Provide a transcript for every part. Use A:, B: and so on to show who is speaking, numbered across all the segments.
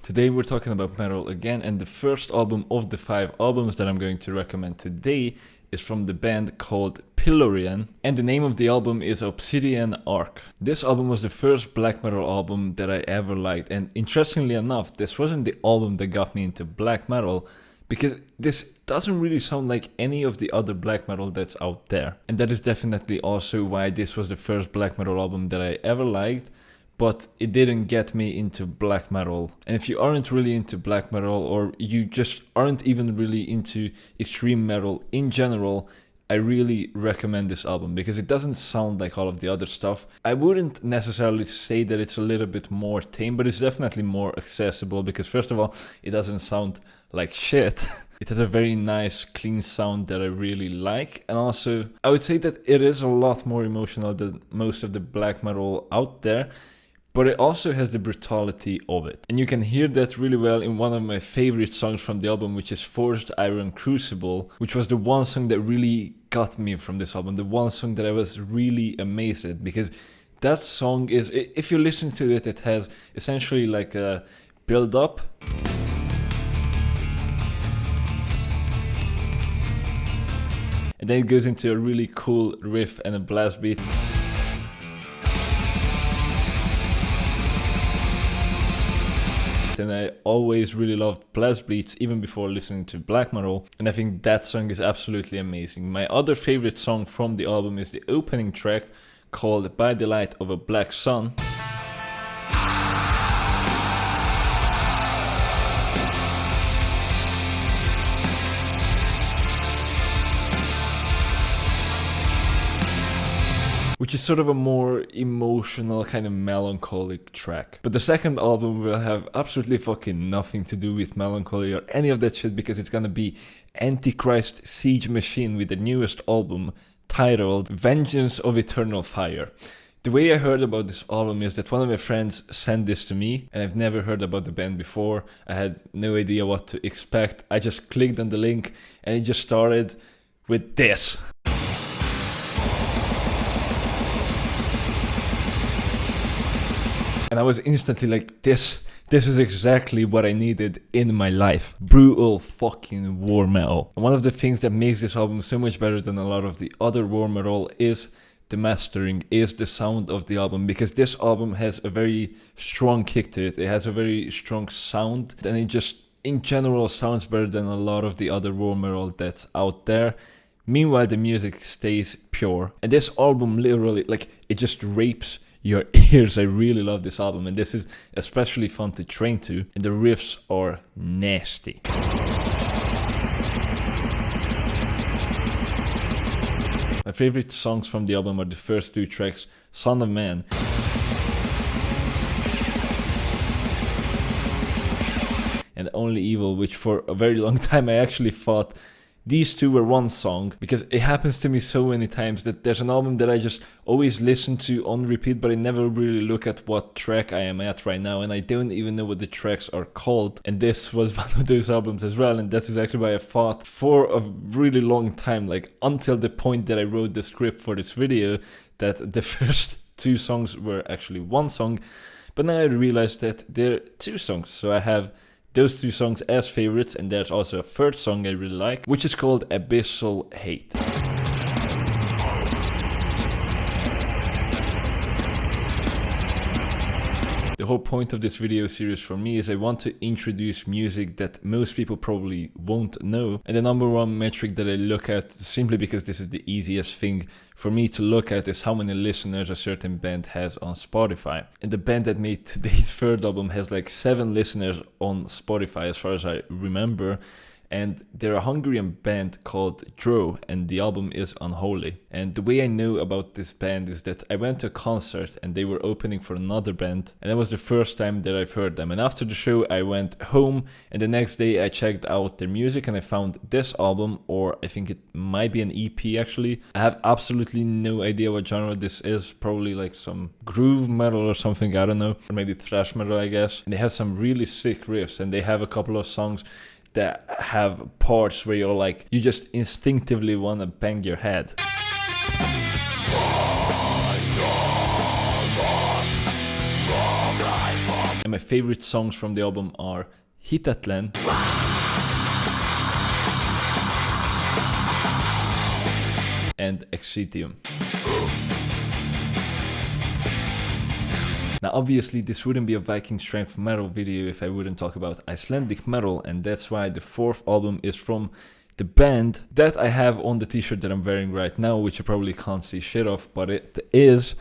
A: Today we're talking about metal again, and the first album of the 5 albums that I'm going to recommend today is from the band called Pillorian, and the name of the album is Obsidian Arc. This album was the first black metal album that I ever liked, and interestingly enough, this wasn't the album that got me into black metal, because this doesn't really sound like any of the other black metal that's out there. And that is definitely also why this was the first black metal album that I ever liked, but it didn't get me into black metal. And if you aren't really into black metal, or you just aren't even really into extreme metal in general, I really recommend this album because it doesn't sound like all of the other stuff. I wouldn't necessarily say that it's a little bit more tame, but it's definitely more accessible because first of all, it doesn't sound like shit. It has a very nice, clean sound that I really like. And also, I would say that it is a lot more emotional than most of the black metal out there, but it also has the brutality of it. And you can hear that really well in one of my favorite songs from the album, which is Forged Iron Crucible, which was the one song that really got me from this album, the one song that I was really amazed at, because that song is, if you listen to it, it has essentially like a build up. And then it goes into a really cool riff and a blast beat. And I always really loved blast beats even before listening to black metal, and I think that song is absolutely amazing. My other favorite song from the album is the opening track called By the Light of a Black Sun. Which is sort of a more emotional, kind of melancholic track. But the second album will have absolutely fucking nothing to do with melancholy or any of that shit, because it's gonna be Antichrist Siege Machine with the newest album titled Vengeance of Eternal Fire. The way I heard about this album is that one of my friends sent this to me, and I've never heard about the band before. I had no idea what to expect. I just clicked on the link and it just started with this. And I was instantly like, this is exactly what I needed in my life. Brutal fucking war metal. And one of the things that makes this album so much better than a lot of the other war metal is the mastering, is the sound of the album. Because this album has a very strong kick to it. It has a very strong sound. And it just, in general, sounds better than a lot of the other war metal that's out there. Meanwhile, the music stays pure. And this album literally, like, it just rapes your ears. I really love this album, and this is especially fun to train to, and the riffs are nasty. My favorite songs from the album are the first 2 tracks, Son of Man and Only Evil, which for a very long time I actually thought these two were one song, because it happens to me so many times that there's an album that I just always listen to on repeat, but I never really look at what track I am at right now, and I don't even know what the tracks are called. And this was one of those albums as well, and that's exactly why I thought for a really long time, like until the point that I wrote the script for this video, that the first 2 songs were actually one song. But now I realized that they're 2 songs, so I have those 2 songs as favorites, and there's also a third song I really like, which is called Abyssal Hate. The whole point of this video series for me is I want to introduce music that most people probably won't know. And the number one metric that I look at, simply because this is the easiest thing for me to look at, is how many listeners a certain band has on Spotify. And the band that made today's third album has like 7 listeners on Spotify as far as I remember. And they're a Hungarian band called Drow, and the album is Unholy. And the way I know about this band is that I went to a concert and they were opening for another band, and that was the first time that I've heard them. And after the show I went home, and the next day I checked out their music and I found this album, or I think it might be an EP actually. I have absolutely no idea what genre this is, probably like some groove metal or something, I don't know, or maybe thrash metal I guess. And they have some really sick riffs, and they have a couple of songs that have parts where you're like, you just instinctively want to bang your head. And my favorite songs from the album are Hitatlen and Exitium. Now obviously this wouldn't be a Viking strength metal video if I wouldn't talk about Icelandic metal, and that's why the fourth album is from the band that I have on the t-shirt that I'm wearing right now, which you probably can't see shit of, but it is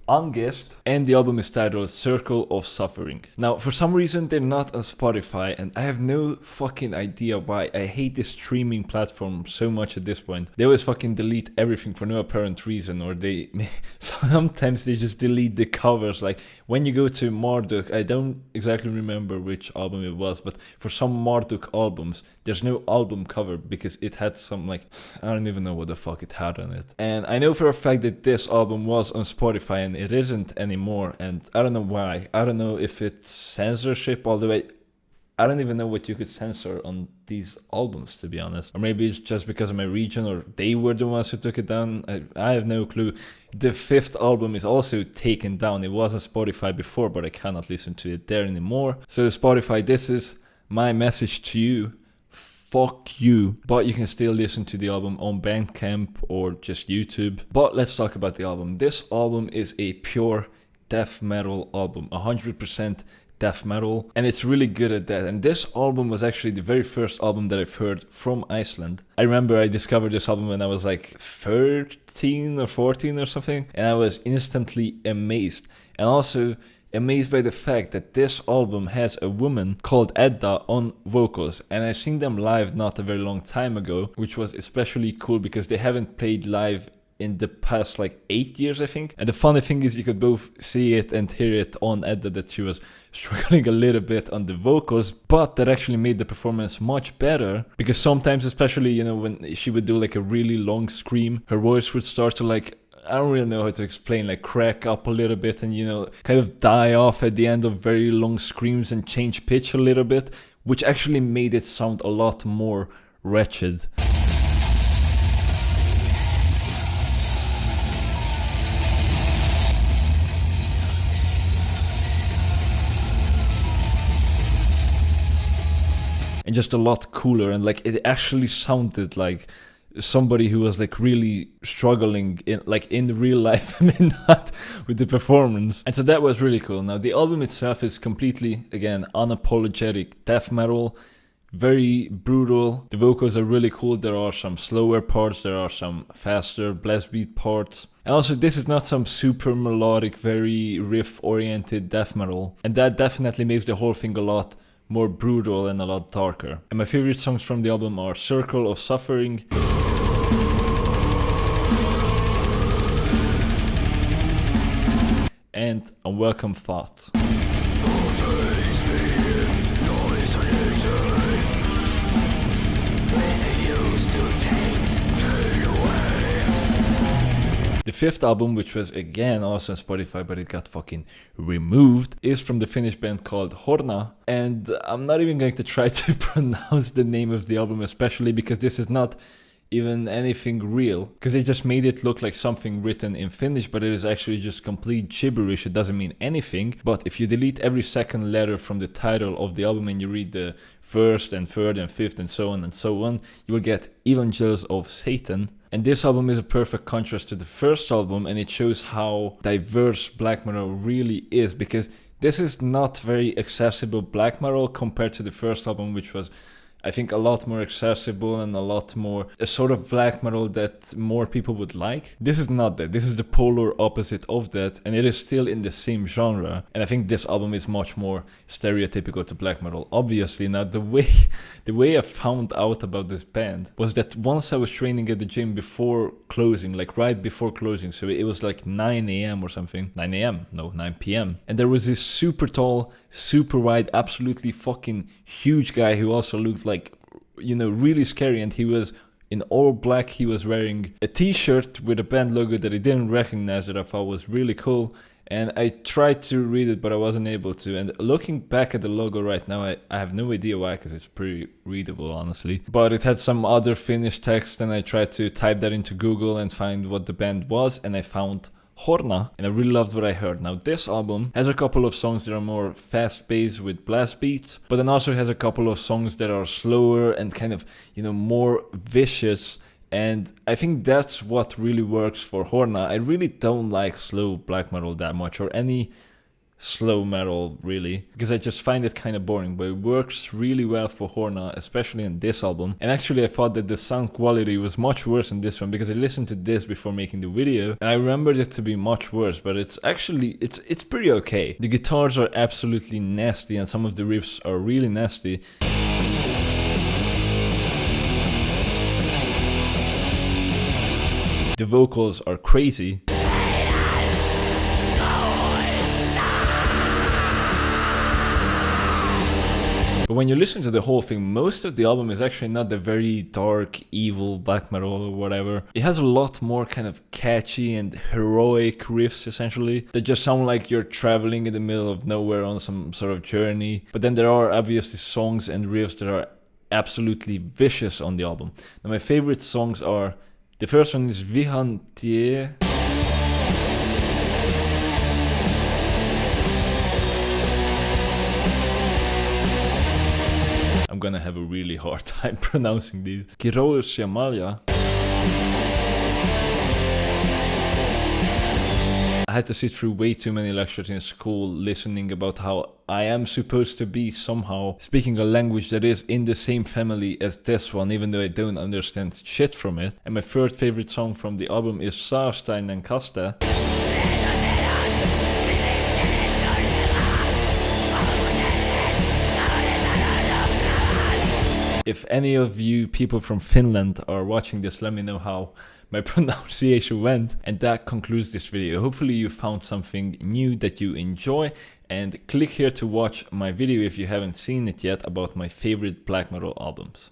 A: Angist, and the album is titled Circle of Suffering. Now, for some reason, they're not on Spotify, and I have no fucking idea why. I hate this streaming platform so much at this point. They always fucking delete everything for no apparent reason, or sometimes they just delete the covers. Like, when you go to Marduk, I don't exactly remember which album it was, but for some Marduk albums, there's no album cover because it had some, like, I don't even know what the fuck it had on it. And I know for a fact that this album was on Spotify, and it isn't anymore, and I don't know why. I don't know if it's censorship, although I don't even know what you could censor on these albums, to be honest. Or maybe it's just because of my region, or they were the ones who took it down. I have no clue. The fifth album is also taken down. It was on Spotify before, but I cannot listen to it there anymore. So Spotify, this is my message to you. Fuck you. But you can still listen to the album on Bandcamp or just YouTube. But let's talk about the album. This album is a pure death metal album, 100% death metal, and it's really good at that. And this album was actually the very first album that I've heard from Iceland. I remember I discovered this album when I was like 13 or 14 or something, and I was instantly amazed. And also amazed by the fact that this album has a woman called Edda on vocals, and I've seen them live not a very long time ago, which was especially cool because they haven't played live in the past like 8 years, I think. And the funny thing is you could both see it and hear it on Edda that she was struggling a little bit on the vocals, but that actually made the performance much better, because sometimes, especially, you know, when she would do like a really long scream, her voice would start to like, I don't really know how to explain, like crack up a little bit and, you know, kind of die off at the end of very long screams and change pitch a little bit, which actually made it sound a lot more wretched. And just a lot cooler, and like it actually sounded like somebody who was like really struggling in the real life. I mean, not with the performance. And so that was really cool. Now the album itself is completely, again, unapologetic death metal, very brutal. The vocals are really cool. There are some slower parts, there are some faster blast beat parts. And also this is not some super melodic, very riff oriented death metal, and that definitely makes the whole thing a lot more brutal and a lot darker. And my favorite songs from the album are Circle of Suffering and Unwelcome Thought. The fifth album, which was again also on Spotify, but it got fucking removed, is from the Finnish band called Horna. And I'm not even going to try to pronounce the name of the album, especially because this is not even anything real, because they just made it look like something written in Finnish, but it is actually just complete gibberish. It doesn't mean anything. But if you delete every second letter from the title of the album and you read the first and third and fifth and so on, you will get Evangels of Satan. And this album is a perfect contrast to the first album, and it shows how diverse black metal really is, because this is not very accessible black metal compared to the first album, which was, I think, a lot more accessible and a lot more a sort of black metal that more people would like. This is not that. This is the polar opposite of that, and it is still in the same genre. And I think this album is much more stereotypical to black metal, obviously. Now, the way I found out about this band was that once I was training at the gym before closing, like right before closing, so it was like 9 a.m. or something. 9 p.m. And there was this super tall, super wide, absolutely fucking huge guy who also looked like, you know, really scary, and he was in all black. He was wearing a t-shirt with a band logo that I didn't recognize, that I thought was really cool, and I tried to read it, but I wasn't able to. And looking back at the logo right now, I have no idea why, because it's pretty readable, honestly, but it had some other Finnish text, and I tried to type that into Google and find what the band was, and I found Horna, and I really loved what I heard. Now this album has a couple of songs that are more fast-paced with blast beats, but then also has a couple of songs that are slower and kind of, you know, more vicious. And I think that's what really works for Horna. I really don't like slow black metal that much, or any slow metal really, because I just find it kind of boring, but it works really well for Horna, especially in this album. And actually I thought that the sound quality was much worse in this one, because I listened to this before making the video and I remembered it to be much worse, but it's actually it's pretty okay. The guitars are absolutely nasty and some of the riffs are really nasty. The vocals are crazy. But when you listen to the whole thing, most of the album is actually not the very dark, evil black metal or whatever. It has a lot more kind of catchy and heroic riffs, essentially, that just sound like you're traveling in the middle of nowhere on some sort of journey. But then there are obviously songs and riffs that are absolutely vicious on the album. Now my favorite songs are, the first one is Vihantie. I'm gonna have a really hard time pronouncing these. Kiroer Siamalia. I had to sit through way too many lectures in school listening about how I am supposed to be somehow speaking a language that is in the same family as this one, even though I don't understand shit from it. And my third favorite song from the album is Saarstein and Kasta. If any of you people from Finland are watching this, let me know how my pronunciation went. And that concludes this video. Hopefully you found something new that you enjoy, and click here to watch my video if you haven't seen it yet about my favorite black metal albums.